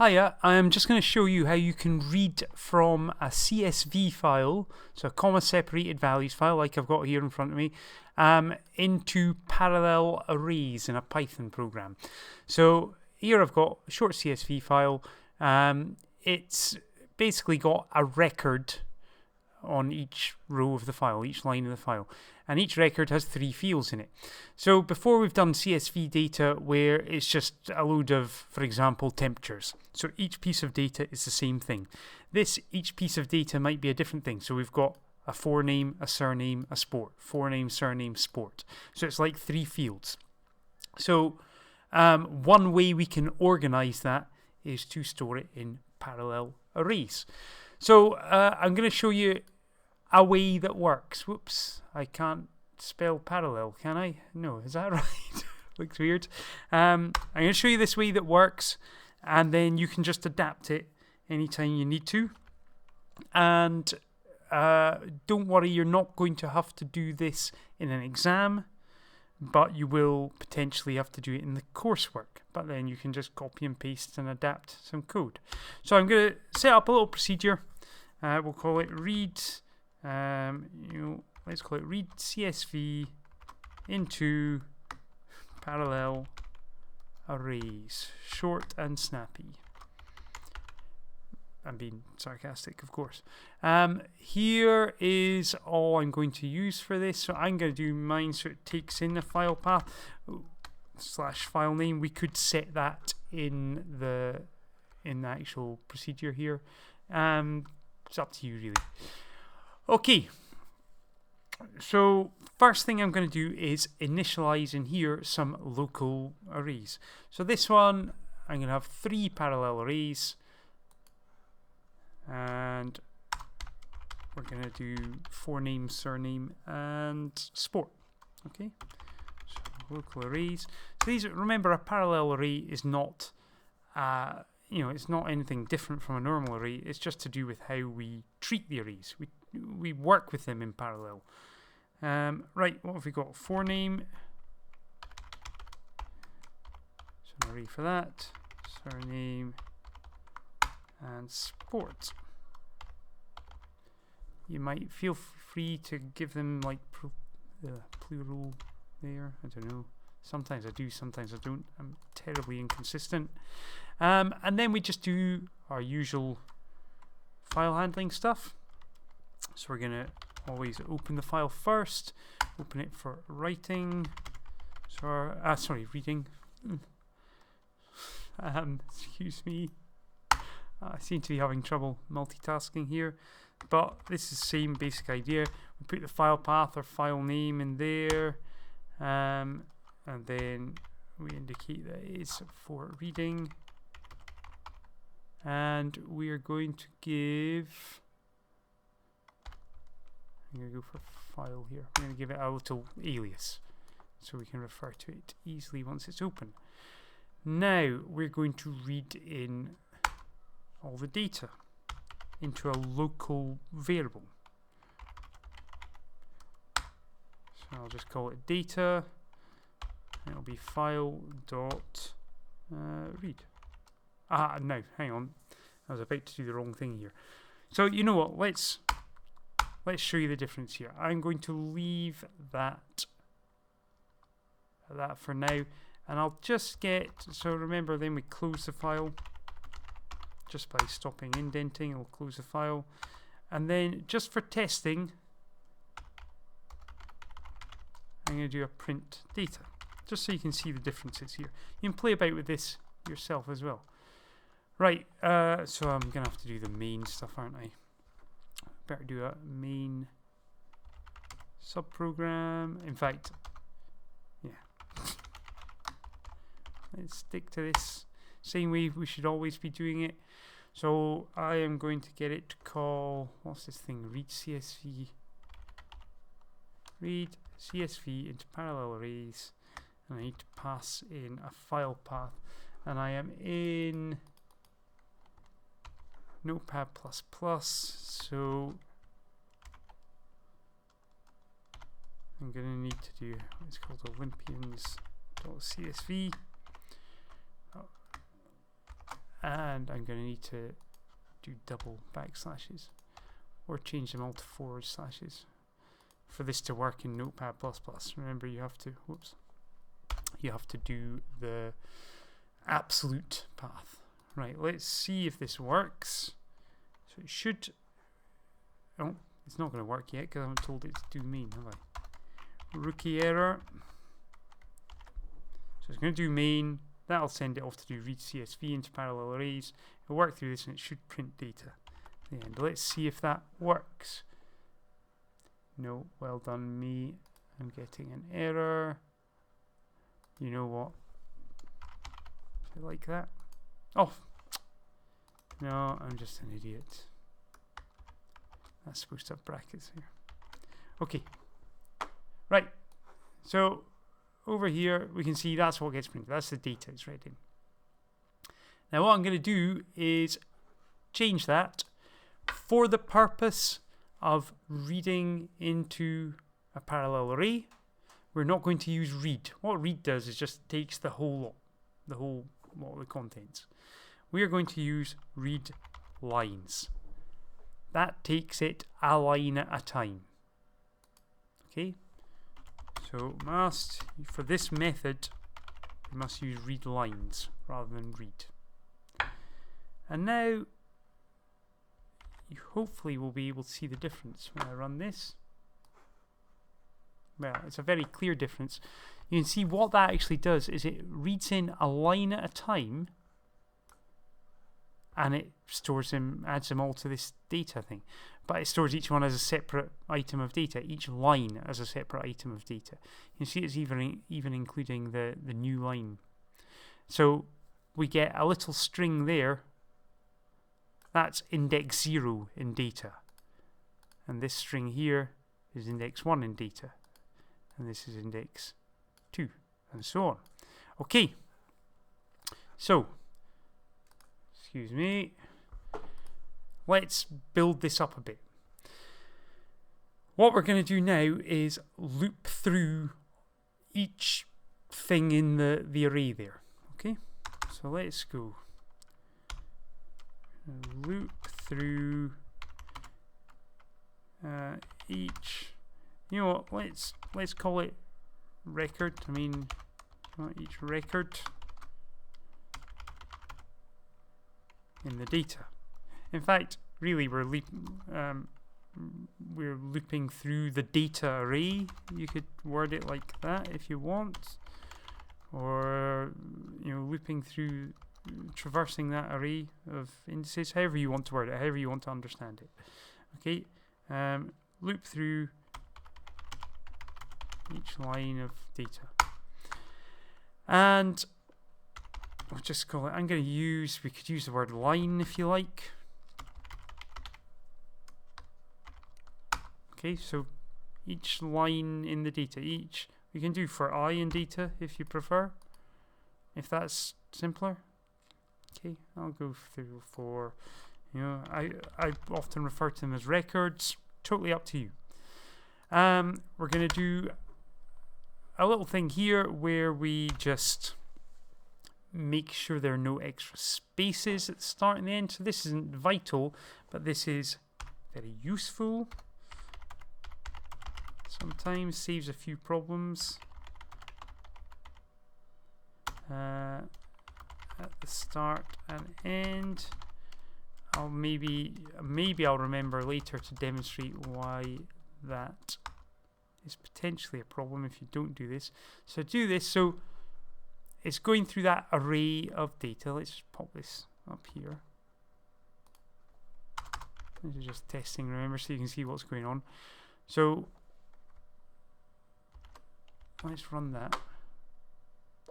Hiya, I'm just going to show you how you can read from a CSV file, so a comma separated values file like I've got here in front of me, into parallel arrays in a Python program. So here I've got a short CSV file. It's basically got a record on each row of the file, each line of the file, and each record has 3 fields in it. So before we've done CSV data where it's just a load of, for example, temperatures. So each piece of data is the same thing. Each piece of data might be a different thing. So we've got a forename, a surname, a sport. Forename, surname, sport. So it's like 3 fields. So one way we can organize that is to store it in parallel arrays. So I'm going to show you a way that works. Whoops, I can't spell parallel, can I? No, is that right? Looks weird. I'm going to show you this way that works, and then you can just adapt it anytime you need to. And don't worry, you're not going to have to do this in an exam, but you will potentially have to do it in the coursework. But then you can just copy and paste and adapt some code. So I'm going to set up a little procedure. We'll call it read. Let's call it read CSV into parallel arrays. Short and snappy. I'm being sarcastic, of course. Here is all I'm going to use for this. So I'm going to do mine so it takes in the file path / file name. We could set that in the actual procedure here. It's up to you, really. Okay. So first thing I'm going to do is initialize in here some local arrays. So this one, I'm going to have 3 parallel arrays. And we're going to do forename, surname, and sport. Okay, so local arrays. So these, remember, a parallel array is not, it's not anything different from a normal array. It's just to do with how we treat the arrays. We work with them in parallel. Right, what have we got? Forename. So an array for that. Surname. And sport. You might feel free to give them like plural there. I don't know. Sometimes I do, sometimes I don't. I'm terribly inconsistent. And then we just do our usual file handling stuff. So we're going to always open the file first. Open it for writing. Sorry, reading. Excuse me. I seem to be having trouble multitasking here, but this is the same basic idea. We put the file path or file name in there, and then we indicate that it's for reading, and we are going to give, I'm going to go for file here. I'm going to give it a little alias so we can refer to it easily once it's open. Now we're going to read in all the data into a local variable. So I'll just call it data. It'll be file dot read. No, hang on. I was about to do the wrong thing here. So you know what? Let's show you the difference here. I'm going to leave that for now, and I'll just get. So remember, then we close the file. Just by stopping indenting, I'll close the file. And then just for testing, I'm going to do a print data, just so you can see the differences here. You can play about with this yourself as well. Right, so I'm going to have to do the main stuff, aren't I? Better do a main subprogram. In fact, yeah. Let's stick to this same way we should always be doing it. So I am going to get it to call, what's this thing? Read CSV. Read CSV into parallel arrays. And I need to pass in a file path. And I am in Notepad++. So I'm going to need to do what's called Olympians.csv. and I'm going to need to do double backslashes or change them all to forward slashes for this to work in Notepad++. Remember, you have to, you have to do the absolute path. Right, let's see if this works. So it should, oh, it's not going to work yet because I haven't told it to do main, have I? Rookie error. So it's going to do main. That'll send it off to do read CSV into parallel arrays. It'll work through this and it should print data at the end. Let's see if that works. No, well done me. I'm getting an error. You know what? Is it like that? Oh! No, I'm just an idiot. That's supposed to have brackets here. Okay. Right. So, over here, we can see that's what gets printed. That's the data it's read in. Now, what I'm going to do is change that for the purpose of reading into a parallel array. We're not going to use read. What read does is just takes the whole lot of the contents. We are going to use read lines. That takes it a line at a time. Okay? So for this method, we must use read lines rather than read. And now, you hopefully will be able to see the difference when I run this. Well, it's a very clear difference. You can see what that actually does is it reads in a line at a time and it stores them, adds them all to this data thing. But it stores each one as a separate item of data, each line as a separate item of data. You can see it's even including the new line. So we get a little string there. That's index 0 in data. And this string here is index 1 in data. And this is index 2, and so on. Okay. So, excuse me. Let's build this up a bit. What we're going to do now is loop through each thing in the array there. Okay? So let's go. Loop through each. You know what? Let's call it record. I mean, each record in the data. In fact, really, we're looping through the data array. You could word it like that if you want, or looping through, traversing that array of indices. However you want to word it, however you want to understand it. Okay, loop through each line of data, and we'll just call it. We could use the word line if you like. Okay, so each line in the data, we can do for I in data if you prefer, if that's simpler. Okay, I'll go through for, I often refer to them as records, totally up to you. We're going to do a little thing here where we just make sure there are no extra spaces at the start and the end. So this isn't vital, but this is very useful. Sometimes saves a few problems. At the start and end. Maybe I'll remember later to demonstrate why that is potentially a problem if you don't do this. So do this. So it's going through that array of data. Let's just pop this up here. This is just testing, remember, so you can see what's going on. So let's run that.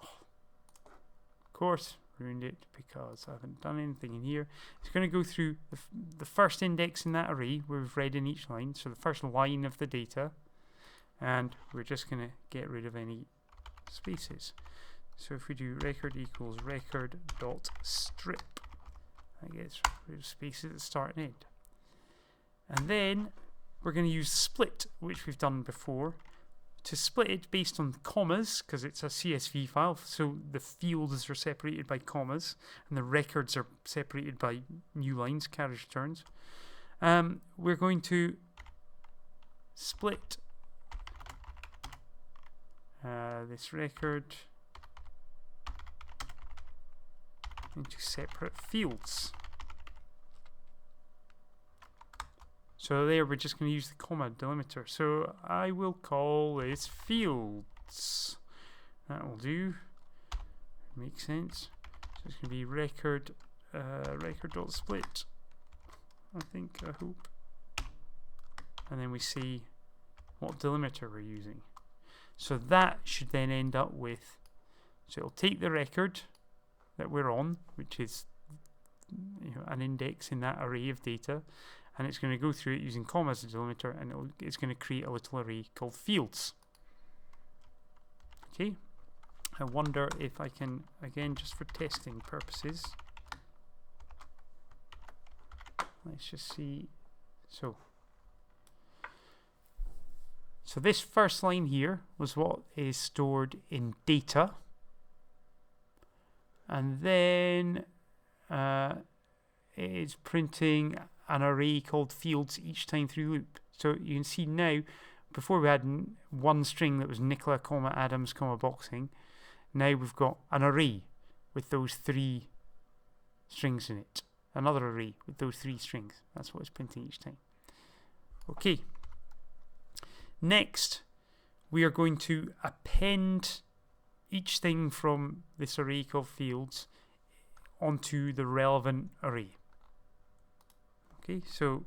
Of course, ruined it because I haven't done anything in here. It's going to go through the first index in that array where we've read in each line, so the first line of the data, and we're just going to get rid of any spaces. So if we do record equals record dot strip, that gets rid of spaces at the start and end. And then we're going to use split, which we've done before, to split it based on commas, because it's a CSV file, so the fields are separated by commas, and the records are separated by new lines, carriage returns. We're going to split this record into separate fields. So there, we're just going to use the comma delimiter. So I will call this fields. That will do. Makes sense. So it's going to be record record.split. I hope. And then we see what delimiter we're using. So that should then end up with, so it'll take the record that we're on, which is an index in that array of data, and it's going to go through it using commas as a delimiter, and it's going to create a little array called fields. Okay, I wonder if I can, again, just for testing purposes, let's just see. So this first line here was what is stored in data, and then it's printing an array called fields each time through the loop. So you can see now, before we had one string that was Nicola, Adams, boxing. Now we've got an array with those 3 strings in it. Another array with those 3 strings. That's what it's printing each time. Okay. Next, we are going to append each thing from this array called fields onto the relevant array. Okay, so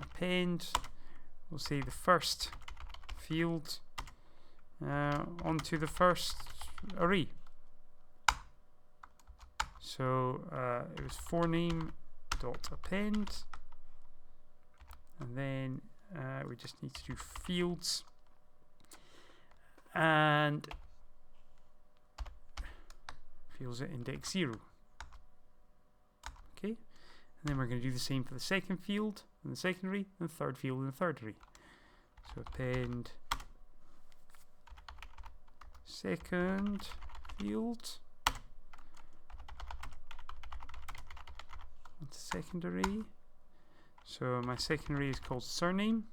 append, we'll say the first field onto the first array. So it was forName.append, and then we just need to do fields, and fields at index 0. Okay, and then we're going to do the same for the second field in the second array, and the third field in the third array. So append second field onto second array. So my second array is called surname,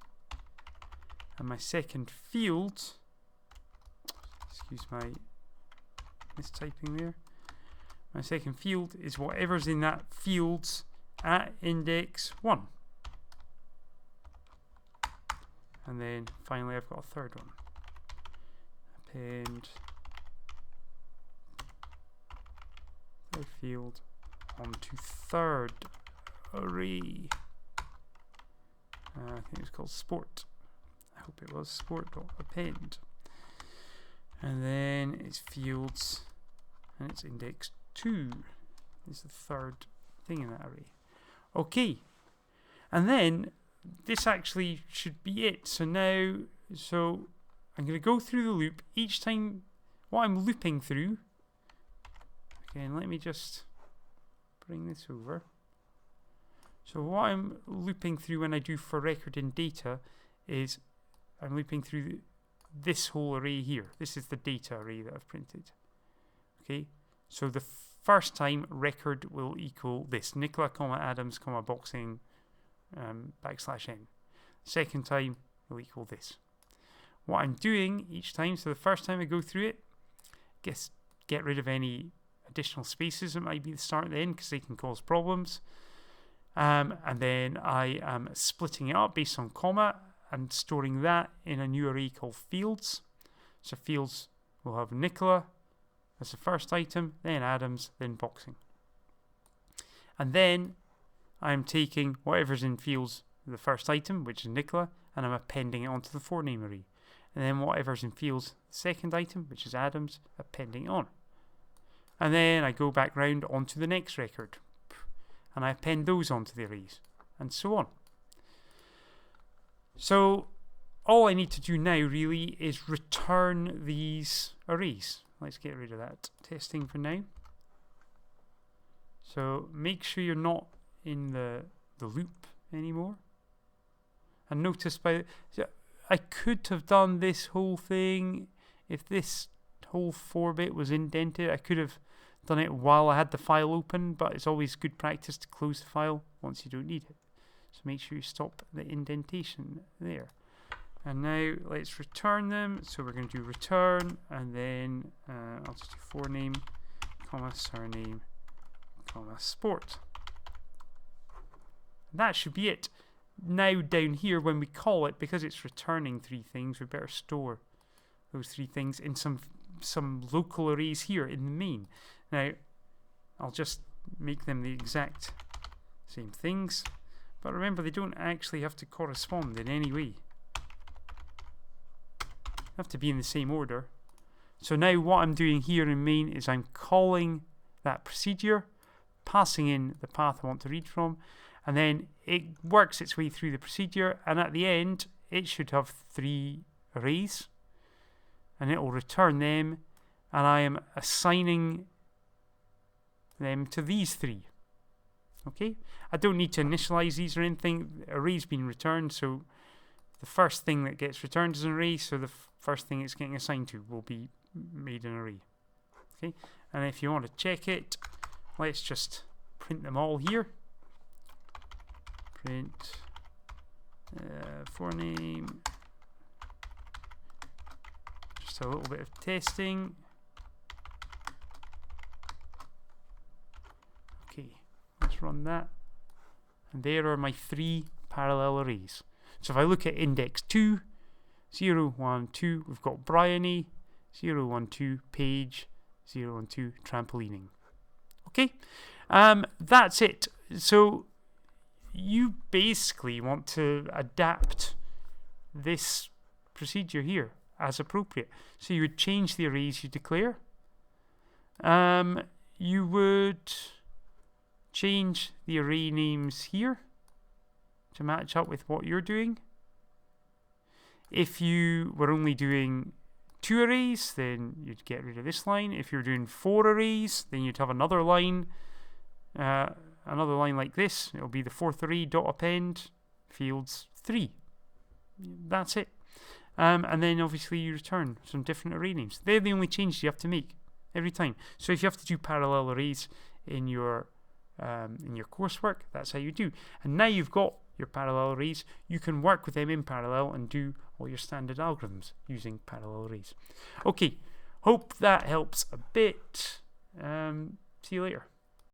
and my second field, excuse my mistyping there, my second field is whatever's in that fields at index 1. And then finally I've got a third one. Append third field onto third array. I think it was called sport. I hope it was sport.append. And then it's fields, and it's index 2 is the third thing in that array. Okay, and then this actually should be it. So now, I'm going to go through the loop each time. What I'm looping through, again, let me just bring this over. So what I'm looping through when I do for record in data is I'm looping through this whole array here. This is the data array that I've printed. Okay, so the first time record will equal this, Nicola, Adams, boxing, \n. Second time will equal this. What I'm doing each time, so the first time I go through it, get rid of any additional spaces that might be the start and the end because they can cause problems. And then I am splitting it up based on comma and storing that in a new array called fields. So fields will have Nicola as the first item, then Adams, then boxing. And then I'm taking whatever's in fields, the first item, which is Nicola, and I'm appending it onto the forName array. And then whatever's in fields, the second item, which is Adams, appending it on. And then I go back round onto the next record, and I append those onto the arrays, and so on. So all I need to do now really is return these arrays. Let's get rid of that testing for now. So make sure you're not in the loop anymore. And notice I could have done this whole thing. If this whole 4-bit was indented, I could have done it while I had the file open, but it's always good practice to close the file once you don't need it. So make sure you stop the indentation there. And now let's return them. So we're going to do return, and then I'll just do forename, comma, surname, comma, sport. That should be it. Now down here, when we call it, because it's returning 3 things, we better store those 3 things in some local arrays here in the main. Now, I'll just make them the exact same things, but remember they don't actually have to correspond in any way. They have to be in the same order. So now what I'm doing here in main is I'm calling that procedure, passing in the path I want to read from, and then it works its way through the procedure, and at the end it should have 3 arrays, and it will return them, and I am assigning them to these 3. Okay, I don't need to initialize these or anything. The array's been returned, so the first thing that gets returned is an array, so the first thing it's getting assigned to will be made an array. Okay, and if you want to check it, let's just print them all here. Print forename. Just a little bit of testing. Okay, let's run that. And there are my 3 parallel arrays. So if I look at index 2, 0, 1, 2, we've got Bryony, 0, 1, 2, page, 0, 1, 2, trampolining. Okay, that's it. So you basically want to adapt this procedure here as appropriate. So you would change the arrays you declare. You would change the array names here to match up with what you're doing. If you were only doing 2 arrays, then you'd get rid of this line. If you're doing 4 arrays, then you'd have another line like this. It'll be the 4th array dot append fields 3. That's it. And then obviously you return some different array names. They're the only changes you have to make every time. So if you have to do parallel arrays in your coursework, that's how you do. And now you've got your parallel arrays, you can work with them in parallel and do all your standard algorithms using parallel arrays. Okay, hope that helps a bit. See you later.